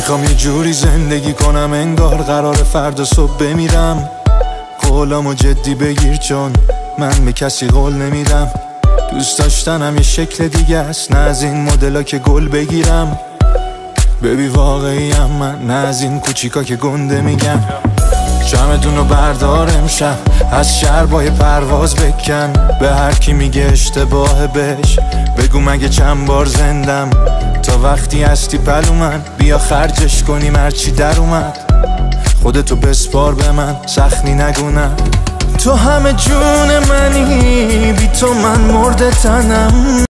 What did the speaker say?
میخوام یه جوری زندگی کنم انگار قرار فردا صبح بمیرم. قولامو جدی بگیر چون من به کسی قول نمیدم. دوست داشتنم یه شکل دیگه است، نه از این مدلا که گل بگیرم. ببی واقعیم من، نه از این کوچیکا که گنده میگم. جمعتونو بردار امشب، از شربای پرواز بکن. به هر کی میگه اشتباه بهش بگو مگه چند بار زندم. تا وقتی هستی پلو من، بیا خرجش کنیم هرچی در اومد. خودتو بسپار به من، سخنی نگونم. تو همه جون منی، بی تو من مرده تنم.